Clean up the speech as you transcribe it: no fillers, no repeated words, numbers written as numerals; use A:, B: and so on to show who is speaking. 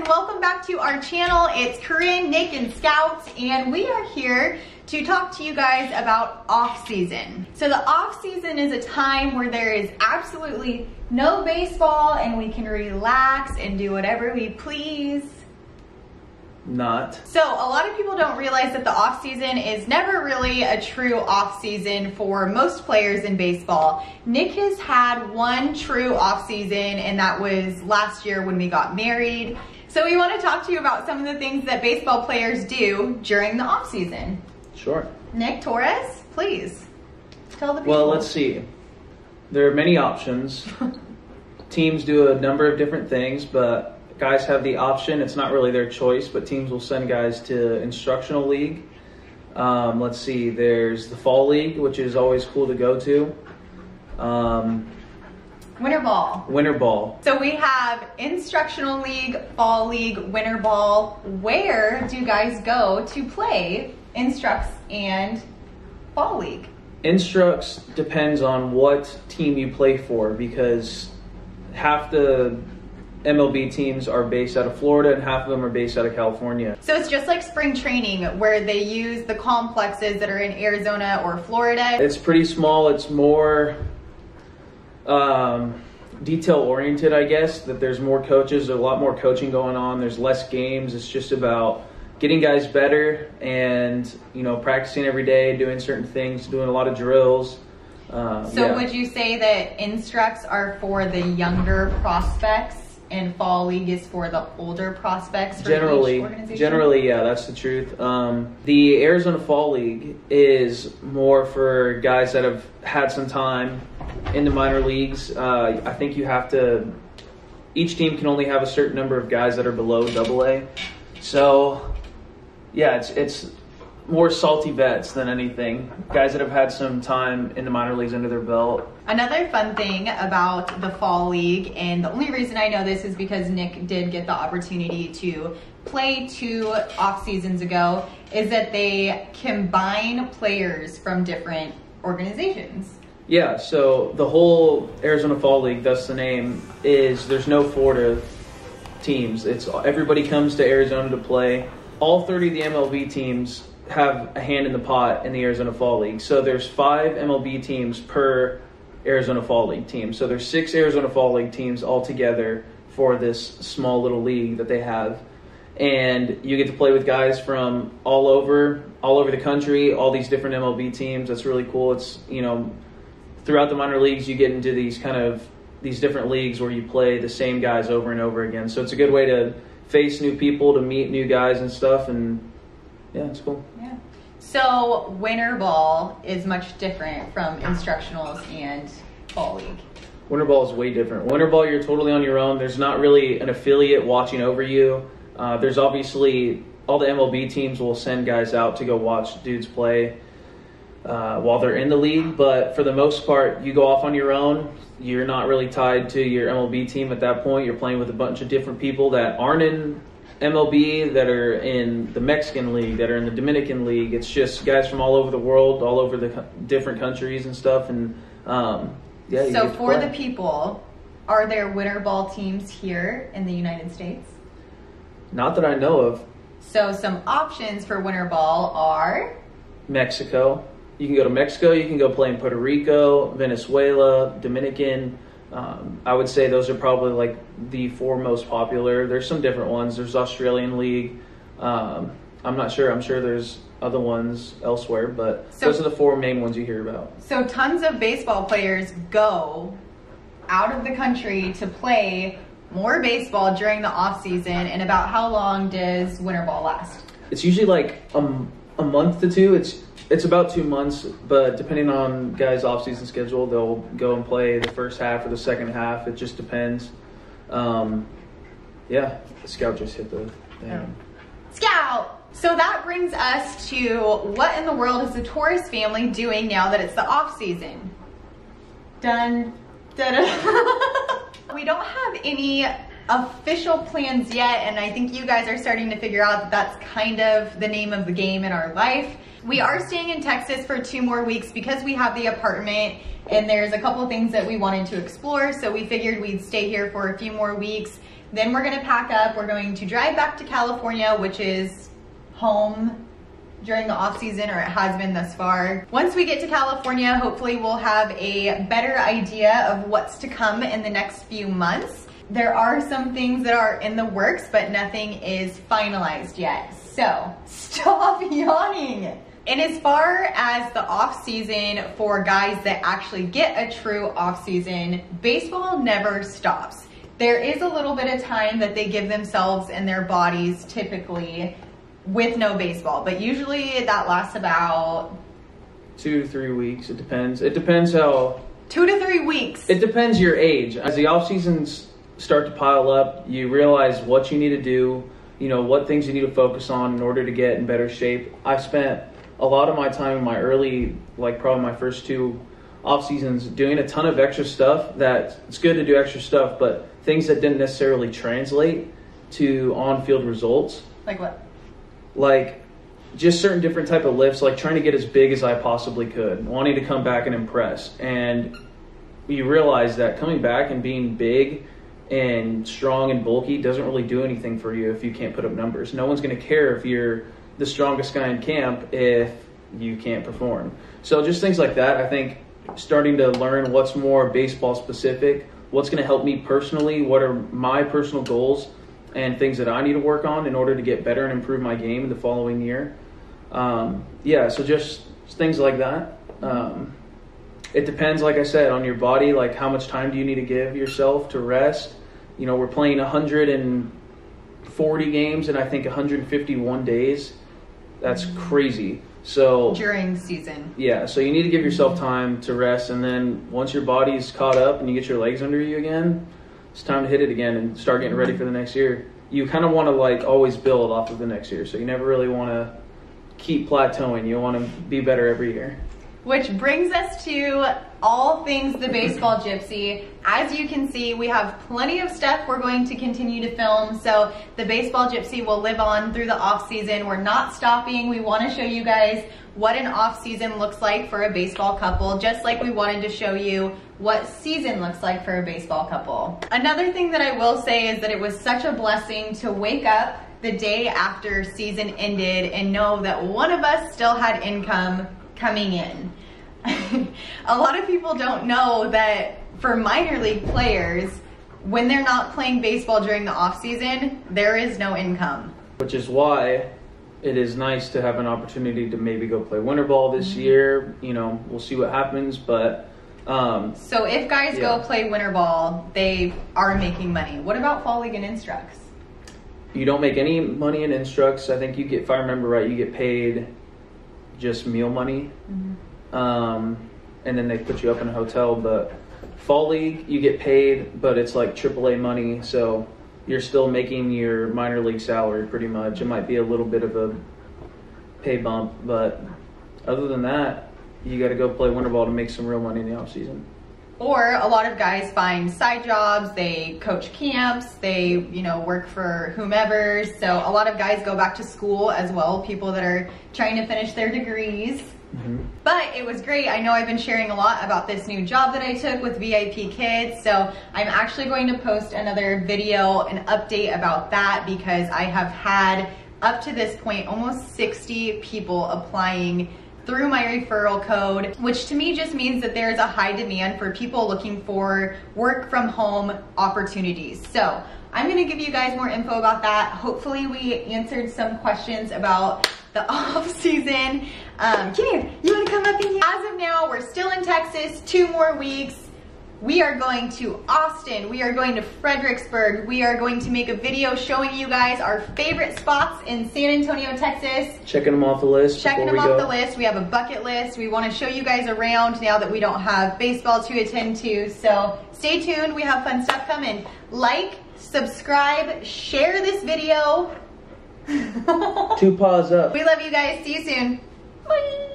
A: and welcome back to our channel. It's Korrin, Nick, and Scouts, and we are here to talk to you guys about off season. So the off season is a time where there is absolutely no baseball and we can relax and do whatever we please.
B: Not.
A: So a lot of people don't realize that the off season is never really a true off season for most players in baseball. Nick has had one true off season, and that was last year when we got married. So we want to talk to you about some of the things that baseball players do during the off season.
B: Sure.
A: Nick Torres, please tell the people.
B: Well, let's see. There are many options. Teams do a number of different things, but guys have the option. It's not really their choice, but teams will send guys to instructional league. Let's see. There's the fall league, which is always cool to go to.
A: Winter ball.
B: Winter ball.
A: So we have instructional league, fall league, winter ball. Where do guys go to play instructs and fall league?
B: Instructs depends on what team you play for, because half the MLB teams are based out of Florida and half of them are based out of California. So
A: it's just like spring training where they use the complexes that are in Arizona or Florida.
B: It's pretty small. It's more detail oriented, I guess, that there's more coaches, there's a lot more coaching going on, there's less games. It's just about getting guys better and, you know, practicing every day, doing certain things, doing a lot of drills.
A: Would you say that instructs are for the younger prospects and fall league is for the older prospects for each organization?
B: Generally, yeah, that's the truth. The Arizona Fall League is more for guys that have had some time in the minor leagues. I think you have to, each team can only have a certain number of guys that are below AA. So, yeah, it's more salty vets than anything. Guys that have had some time in the minor leagues under their belt.
A: Another fun thing about the fall league, and the only reason I know this is because Nick did get the opportunity to play 2 off seasons ago, is that they combine players from different organizations.
B: Yeah, so the whole Arizona Fall League, that's the name, is there's no Florida teams. It's everybody comes to Arizona to play. All 30 of the MLB teams have a hand in the pot in the Arizona Fall League. So there's 5 MLB teams per Arizona Fall League team. So there's 6 Arizona Fall League teams all together for this small little league that they have. And you get to play with guys from all over the country, all these different MLB teams. That's really cool. It's, you know, throughout the minor leagues, you get into these different leagues where you play the same guys over and over again. So it's a good way to face new people, to meet new guys and stuff, and yeah, it's cool.
A: Yeah. So winter ball is much different from instructionals and fall league.
B: Winter ball is way different. Winter ball, you're totally on your own. There's not really an affiliate watching over you. There's obviously, all the MLB teams will send guys out to go watch dudes play while they're in the league, but for the most part, you go off on your own. You're not really tied to your MLB team at that point. You're playing with a bunch of different people that aren't in MLB, that are in the Mexican League, that are in the Dominican League. It's just guys from all over the world, all over the different countries and stuff. And yeah.
A: So for the people, are there winter ball teams here in the United States?
B: Not that I know of.
A: So some options for winter ball are
B: Mexico. You can go to Mexico. You can go play in Puerto Rico, Venezuela, Dominican. I would say those are probably like the 4 most popular. There's some different ones. There's Australian League. I'm not sure. I'm sure there's other ones elsewhere, but those are the 4 main ones you hear about.
A: So tons of baseball players go out of the country to play more baseball during the off season. And about how long does winter ball last?
B: It's usually like a month to 2. It's about 2 months, but depending on guys' off-season schedule, they'll go and play the first half or the second half. It just depends. Yeah, the Scout just hit the thing.
A: Oh. Scout! So that brings us to what in the world is the Torres family doing now that it's the off-season? Dun, da-da. We don't have any official plans yet, and I think you guys are starting to figure out that that's kind of the name of the game in our life. We are staying in Texas for 2 more weeks because we have the apartment and there's a couple things that we wanted to explore, so we figured we'd stay here for a few more weeks. Then we're gonna pack up. We're going to drive back to California, which is home during the off season, or it has been thus far. Once we get to California, hopefully we'll have a better idea of what's to come in the next few months. There are some things that are in the works, but nothing is finalized yet. So stop yawning. And as far as the off season for guys that actually get a true off season, baseball never stops. There is a little bit of time that they give themselves and their bodies typically with no baseball, but usually that lasts about
B: 2 to 3 weeks. It depends. It depends how.
A: 2 to 3 weeks.
B: It depends your age. As the off seasons start to pile up, you realize what you need to do, you know, what things you need to focus on in order to get in better shape. I spent a lot of my time in my early, like probably my first 2 off seasons, doing a ton of extra stuff. That it's good to do extra stuff, but things that didn't necessarily translate to on-field results.
A: Like what?
B: Like just certain different type of lifts, like trying to get as big as I possibly could, wanting to come back and impress. And you realize that coming back and being big and strong and bulky doesn't really do anything for you if you can't put up numbers. No one's going to care if you're the strongest guy in camp if you can't perform. So just things like that, I think starting to learn what's more baseball specific, what's going to help me personally, what are my personal goals and things that I need to work on in order to get better and improve my game in the following year. Yeah, so just things like that. It depends, like I said, on your body, like how much time do you need to give yourself to rest. You know, we're playing 140 games and I think 151 days. That's crazy. So
A: during season.
B: Yeah, so you need to give yourself time to rest, and then once your body's caught up and you get your legs under you again, it's time to hit it again and start getting ready for the next year. You kind of want to like always build off of the next year, so you never really want to keep plateauing. You want to be better every year.
A: Which brings us to all things the Baseball Gypsy. As you can see, we have plenty of stuff we're going to continue to film, so the Baseball Gypsy will live on through the off season. We're not stopping. We want to show you guys what an off season looks like for a baseball couple, just like we wanted to show you what season looks like for a baseball couple. Another thing that I will say is that it was such a blessing to wake up the day after season ended and know that one of us still had income coming in. A lot of people don't know that for minor league players, when they're not playing baseball during the off season, there is no income.
B: Which is why it is nice to have an opportunity to maybe go play winter ball this year. You know, we'll see what happens, but
A: so if guys go play winter ball, they are making money. What about fall league and instructs?
B: You don't make any money in instructs. I think you get, if I remember right, you get paid just meal money. And then they put you up in a hotel. But fall league, you get paid, but it's like AAA money, so you're still making your minor league salary pretty much. It might be a little bit of a pay bump, but other than that, you got to go play winter ball to make some real money in the off season.
A: Or a lot of guys find side jobs, they coach camps, they, you know, work for whomever. So a lot of guys go back to school as well, people that are trying to finish their degrees. But it was great. I know I've been sharing a lot about this new job that I took with VIPKID, so I'm actually going to post another video, an update about that, because I have had up to this point almost 60 people applying through my referral code, which to me just means that there's a high demand for people looking for work from home opportunities. So I'm gonna give you guys more info about that. Hopefully we answered some questions about the off season. Come here, you wanna come up in here? As of now, we're still in Texas, 2 more weeks. We are going to Austin, we are going to Fredericksburg, we are going to make a video showing you guys our favorite spots in San Antonio, Texas.
B: Checking them off the list.
A: Checking them off the list. We have a bucket list. We want to show you guys around now that we don't have baseball to attend to. So stay tuned. We have fun stuff coming. Like, subscribe, share this video.
B: 2 paws up.
A: We love you guys. See you soon. Bye.